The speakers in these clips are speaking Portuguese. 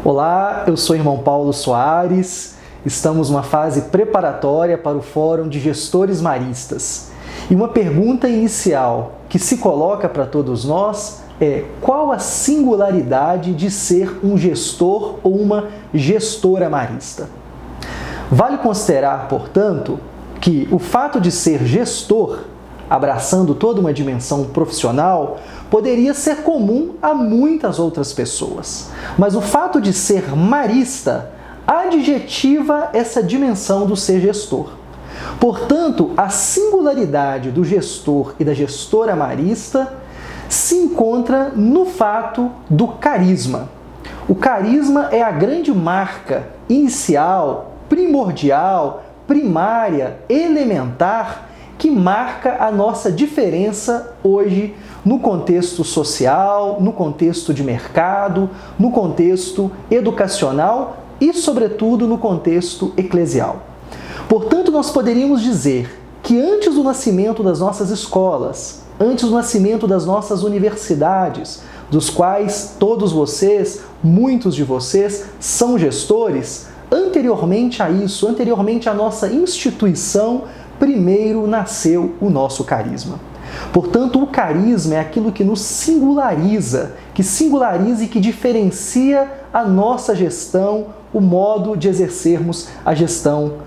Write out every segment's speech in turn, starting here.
Olá, eu sou o irmão Paulo Soares, estamos numa fase preparatória para o Fórum de Gestores Maristas. E uma pergunta inicial que se coloca para todos nós é: qual a singularidade de ser um gestor ou uma gestora marista? Vale considerar, portanto, que o fato de ser gestor, abraçando toda uma dimensão profissional, poderia ser comum a muitas outras pessoas. Mas o fato de ser marista adjetiva essa dimensão do ser gestor. Portanto, a singularidade do gestor e da gestora marista se encontra no fato do carisma. O carisma é a grande marca inicial, primordial, primária, elementar, que marca a nossa diferença hoje no contexto social, no contexto de mercado, no contexto educacional e, sobretudo, no contexto eclesial. Portanto, nós poderíamos dizer que antes do nascimento das nossas escolas, antes do nascimento das nossas universidades, dos quais todos vocês, muitos de vocês, são gestores, anteriormente a isso, anteriormente à nossa instituição, primeiro nasceu o nosso carisma. Portanto, o carisma é aquilo que nos singulariza e que diferencia a nossa gestão, o modo de exercermos a gestão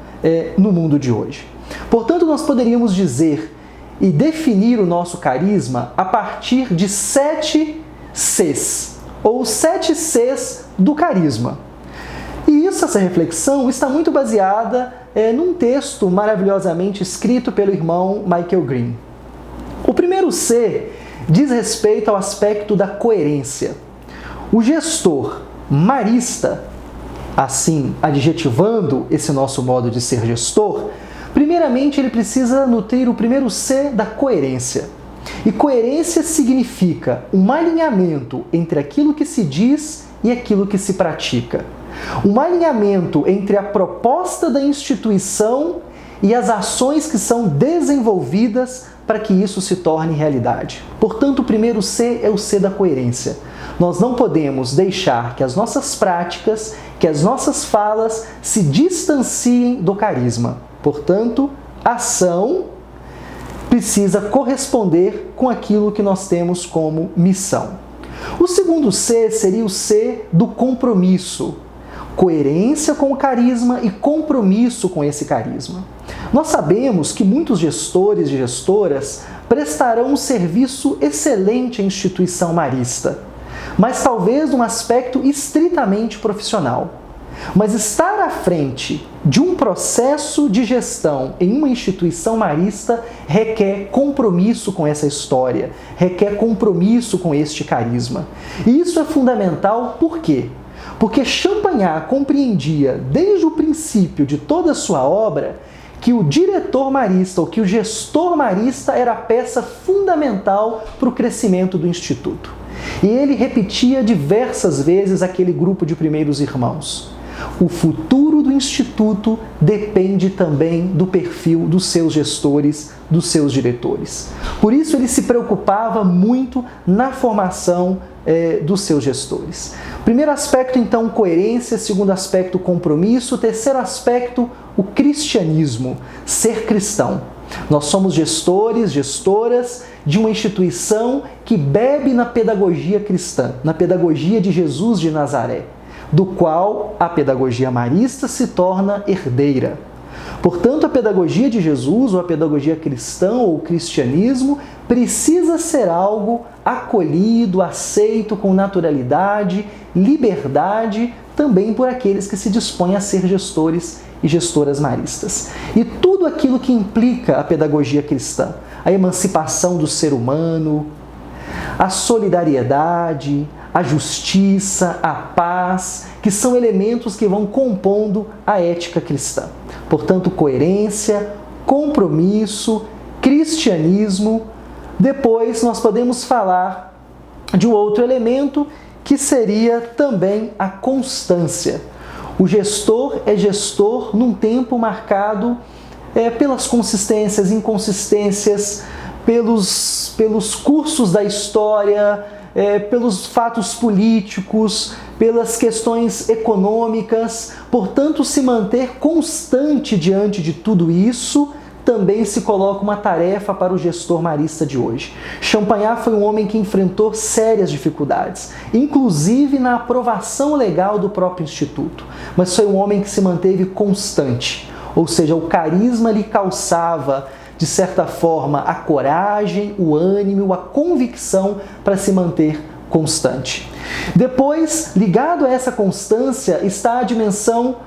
no mundo de hoje. Portanto, nós poderíamos dizer e definir o nosso carisma a partir de 7 Cs, ou 7 Cs do carisma. E essa reflexão está muito baseada num texto maravilhosamente escrito pelo irmão Michael Green. O primeiro C diz respeito ao aspecto da coerência. O gestor marista, assim adjetivando esse nosso modo de ser gestor, primeiramente ele precisa nutrir o primeiro C da coerência. E coerência significa um alinhamento entre aquilo que se diz e aquilo que se pratica. Um alinhamento entre a proposta da instituição e as ações que são desenvolvidas para que isso se torne realidade. Portanto, o primeiro C é o C da coerência. Nós não podemos deixar que as nossas práticas, que as nossas falas se distanciem do carisma. Portanto, a ação precisa corresponder com aquilo que nós temos como missão. O segundo C seria o C do compromisso. Coerência com o carisma e compromisso com esse carisma. Nós sabemos que muitos gestores e gestoras prestarão um serviço excelente à instituição marista, mas talvez num aspecto estritamente profissional. Mas estar à frente de um processo de gestão em uma instituição marista requer compromisso com essa história, requer compromisso com este carisma. E isso é fundamental por quê? Porque Champagnat compreendia desde o princípio de toda a sua obra que o diretor marista, ou que o gestor marista, era a peça fundamental para o crescimento do Instituto. E ele repetia diversas vezes aquele grupo de primeiros irmãos. O futuro do Instituto depende também do perfil dos seus gestores, dos seus diretores. Por isso ele se preocupava muito na formação dos seus gestores. Primeiro aspecto, então, coerência. Segundo aspecto, compromisso. Terceiro aspecto, o cristianismo, ser cristão. Nós somos gestores, gestoras de uma instituição que bebe na pedagogia cristã, na pedagogia de Jesus de Nazaré, do qual a pedagogia marista se torna herdeira. Portanto, a pedagogia de Jesus, ou a pedagogia cristã, ou o cristianismo, precisa ser algo acolhido, aceito com naturalidade, liberdade, também por aqueles que se dispõem a ser gestores e gestoras maristas. E tudo aquilo que implica a pedagogia cristã, a emancipação do ser humano, a solidariedade, a justiça, a paz, que são elementos que vão compondo a ética cristã. Portanto, coerência, compromisso, cristianismo, Depois nós podemos falar de um outro elemento que seria também a constância. O gestor é gestor num tempo marcado pelas consistências, inconsistências, pelos cursos da história, pelos fatos políticos, pelas questões econômicas. Portanto, se manter constante diante de tudo isso também se coloca uma tarefa para o gestor marista de hoje. Champagnat foi um homem que enfrentou sérias dificuldades, inclusive na aprovação legal do próprio Instituto, mas foi um homem que se manteve constante, ou seja, o carisma lhe calçava, de certa forma, a coragem, o ânimo, a convicção para se manter constante. Depois, ligado a essa constância, está a dimensão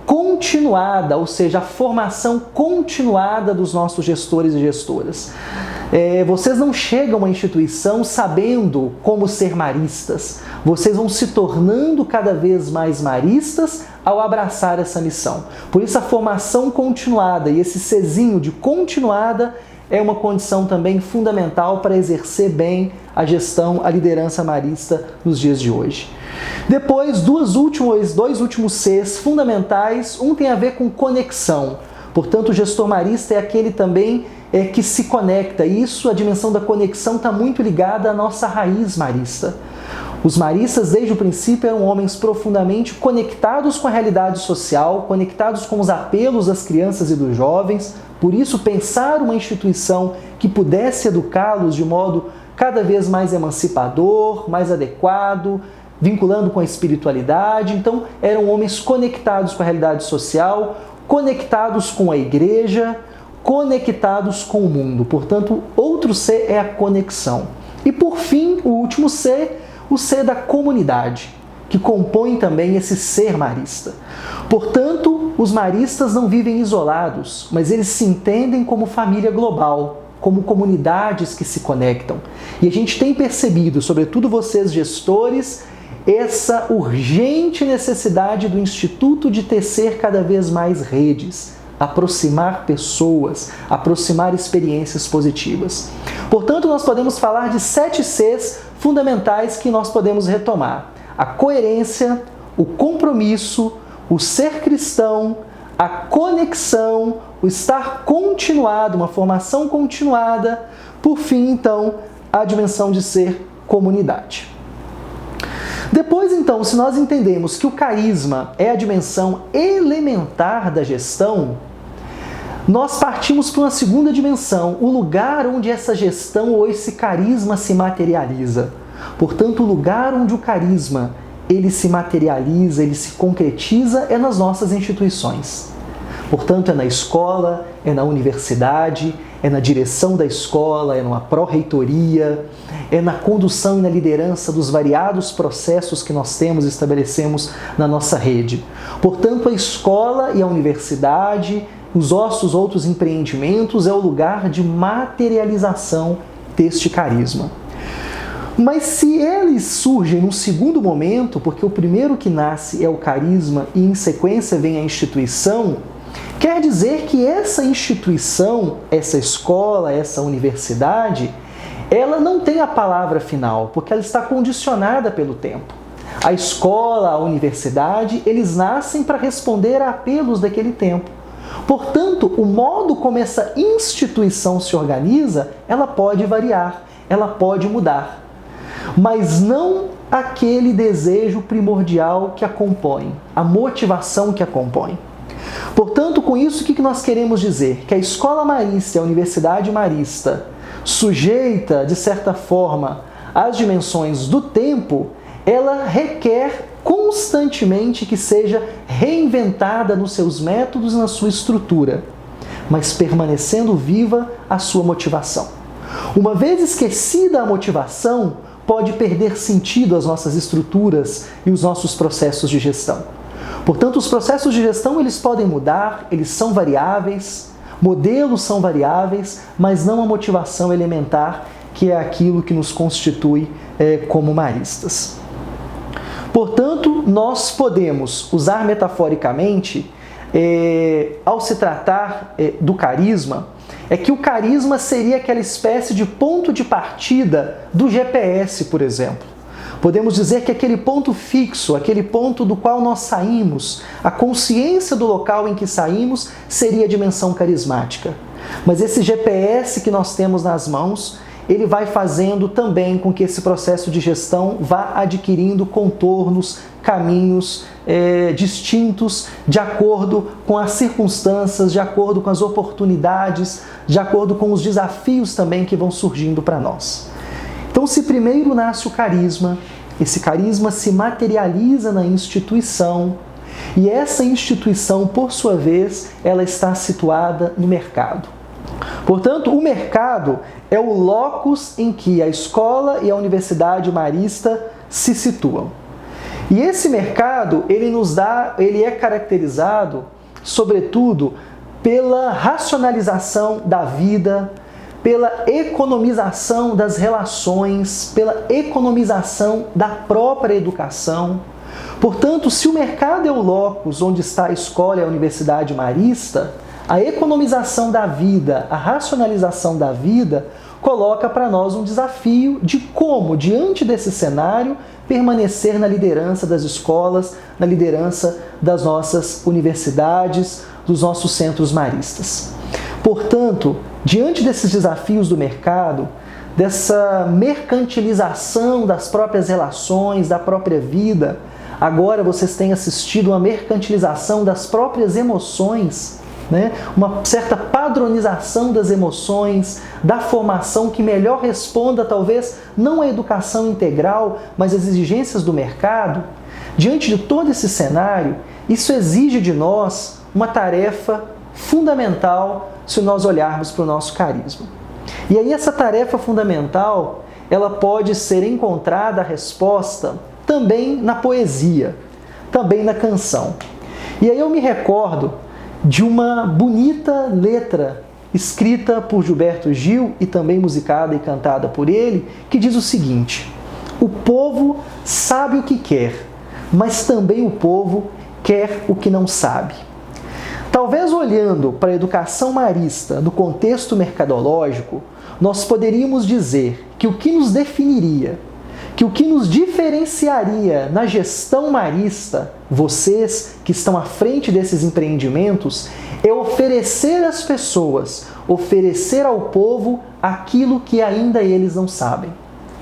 continuada, ou seja, a formação continuada dos nossos gestores e gestoras. Vocês não chegam à instituição sabendo como ser maristas. Vocês vão se tornando cada vez mais maristas ao abraçar essa missão. Por isso a formação continuada e esse Czinho de continuada é uma condição também fundamental para exercer bem a gestão, a liderança marista nos dias de hoje. Depois, dois últimos Cs fundamentais. Um tem a ver com conexão. Portanto, o gestor marista é aquele também que se conecta. Isso, a dimensão da conexão está muito ligada à nossa raiz marista. Os maristas, desde o princípio, eram homens profundamente conectados com a realidade social, conectados com os apelos das crianças e dos jovens. Por isso, pensar uma instituição que pudesse educá-los de modo cada vez mais emancipador, mais adequado, vinculando com a espiritualidade. Então, eram homens conectados com a realidade social, conectados com a igreja, conectados com o mundo. Portanto, outro C é a conexão. E, por fim, o último C, o C da comunidade, que compõe também esse ser marista. Portanto, os maristas não vivem isolados, mas eles se entendem como família global, como comunidades que se conectam. E a gente tem percebido, sobretudo vocês gestores, essa urgente necessidade do Instituto de tecer cada vez mais redes, aproximar pessoas, aproximar experiências positivas. Portanto, nós podemos falar de 7 Cs fundamentais que nós podemos retomar: a coerência, o compromisso, o ser cristão, a conexão, o estar continuado, uma formação continuada, por fim, então, a dimensão de ser comunidade. Depois, então, se nós entendemos que o carisma é a dimensão elementar da gestão, nós partimos para uma segunda dimensão, o lugar onde essa gestão ou esse carisma se materializa. Portanto, o lugar onde o carisma ele se materializa, ele se concretiza, é nas nossas instituições. Portanto, é na escola, é na universidade, é na direção da escola, é numa pró-reitoria, é na condução e na liderança dos variados processos que nós temos e estabelecemos na nossa rede. Portanto, a escola e a universidade, os nossos outros empreendimentos, é o lugar de materialização deste carisma. Mas se eles surgem num segundo momento, porque o primeiro que nasce é o carisma e em sequência vem a instituição, quer dizer que essa instituição, essa escola, essa universidade, ela não tem a palavra final, porque ela está condicionada pelo tempo. A escola, a universidade, eles nascem para responder a apelos daquele tempo. Portanto, o modo como essa instituição se organiza, ela pode variar, ela pode mudar. Mas não aquele desejo primordial que a compõe, a motivação que a compõe. Portanto, com isso, o que nós queremos dizer? Que a escola marista, a universidade marista, sujeita, de certa forma, às dimensões do tempo, ela requer constantemente que seja reinventada nos seus métodos e na sua estrutura, mas permanecendo viva a sua motivação. Uma vez esquecida a motivação, pode perder sentido as nossas estruturas e os nossos processos de gestão. Portanto, os processos de gestão eles podem mudar, eles são variáveis, modelos são variáveis, mas não a motivação elementar, que é aquilo que nos constitui como maristas. Portanto, nós podemos usar metaforicamente, ao se tratar do carisma, é que o carisma seria aquela espécie de ponto de partida do GPS, por exemplo. Podemos dizer que aquele ponto fixo, aquele ponto do qual nós saímos, a consciência do local em que saímos seria a dimensão carismática. Mas esse GPS que nós temos nas mãos, ele vai fazendo também com que esse processo de gestão vá adquirindo contornos, caminhos distintos, de acordo com as circunstâncias, de acordo com as oportunidades, de acordo com os desafios também que vão surgindo para nós. Então, se primeiro nasce o carisma, esse carisma se materializa na instituição, e essa instituição, por sua vez, ela está situada no mercado. Portanto, o mercado é o locus em que a escola e a universidade marista se situam. E esse mercado, ele é caracterizado, sobretudo, pela racionalização da vida, pela economização das relações, pela economização da própria educação. Portanto, se o mercado é o locus onde está a escola e a universidade marista, a economização da vida, a racionalização da vida, coloca para nós um desafio de como, diante desse cenário, permanecer na liderança das escolas, na liderança das nossas universidades, dos nossos centros maristas. Portanto, diante desses desafios do mercado, dessa mercantilização das próprias relações, da própria vida, agora vocês têm assistido uma mercantilização das próprias emoções, uma certa padronização das emoções, da formação que melhor responda talvez não à educação integral, mas às exigências do mercado. Diante de todo esse cenário, isso exige de nós uma tarefa fundamental se nós olharmos para o nosso carisma. E aí essa tarefa fundamental, ela pode ser encontrada a resposta também na poesia, também na canção. E aí eu me recordo de uma bonita letra escrita por Gilberto Gil e também musicada e cantada por ele, que diz o seguinte: o povo sabe o que quer, mas também o povo quer o que não sabe. Talvez olhando para a educação marista no contexto mercadológico, nós poderíamos dizer que o que nos definiria, que o que nos diferenciaria na gestão marista, vocês que estão à frente desses empreendimentos, é oferecer às pessoas, oferecer ao povo aquilo que ainda eles não sabem.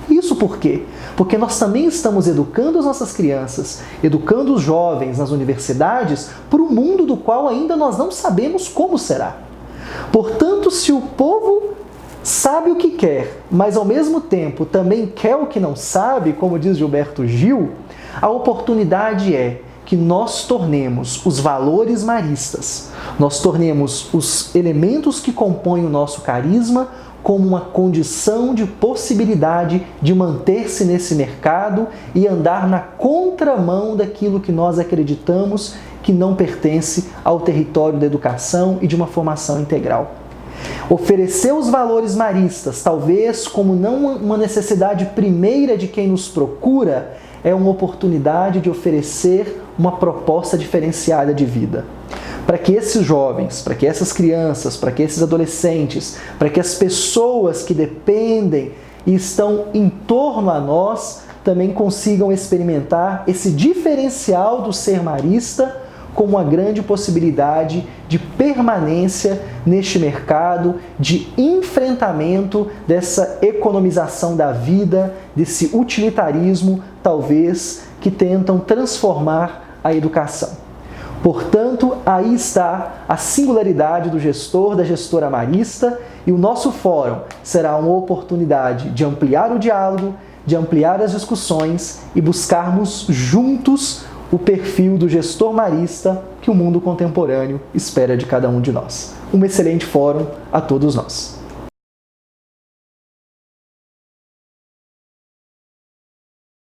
Isso por quê? Porque nós também estamos educando as nossas crianças, educando os jovens nas universidades para um mundo do qual ainda nós não sabemos como será. Portanto, se o povo sabe o que quer, mas ao mesmo tempo também quer o que não sabe, como diz Gilberto Gil, a oportunidade é que nós tornemos os valores maristas, nós tornemos os elementos que compõem o nosso carisma como uma condição de possibilidade de manter-se nesse mercado e andar na contramão daquilo que nós acreditamos que não pertence ao território da educação e de uma formação integral. Oferecer os valores maristas, talvez como não uma necessidade primeira de quem nos procura, é uma oportunidade de oferecer uma proposta diferenciada de vida. Para que esses jovens, para que essas crianças, para que esses adolescentes, para que as pessoas que dependem e estão em torno a nós também consigam experimentar esse diferencial do ser marista como uma grande possibilidade de permanência neste mercado, de enfrentamento dessa economização da vida, desse utilitarismo, talvez, que tentam transformar a educação. Portanto, aí está a singularidade do gestor, da gestora marista, e o nosso fórum será uma oportunidade de ampliar o diálogo, de ampliar as discussões e buscarmos juntos o perfil do gestor marista que o mundo contemporâneo espera de cada um de nós. Um excelente fórum a todos nós.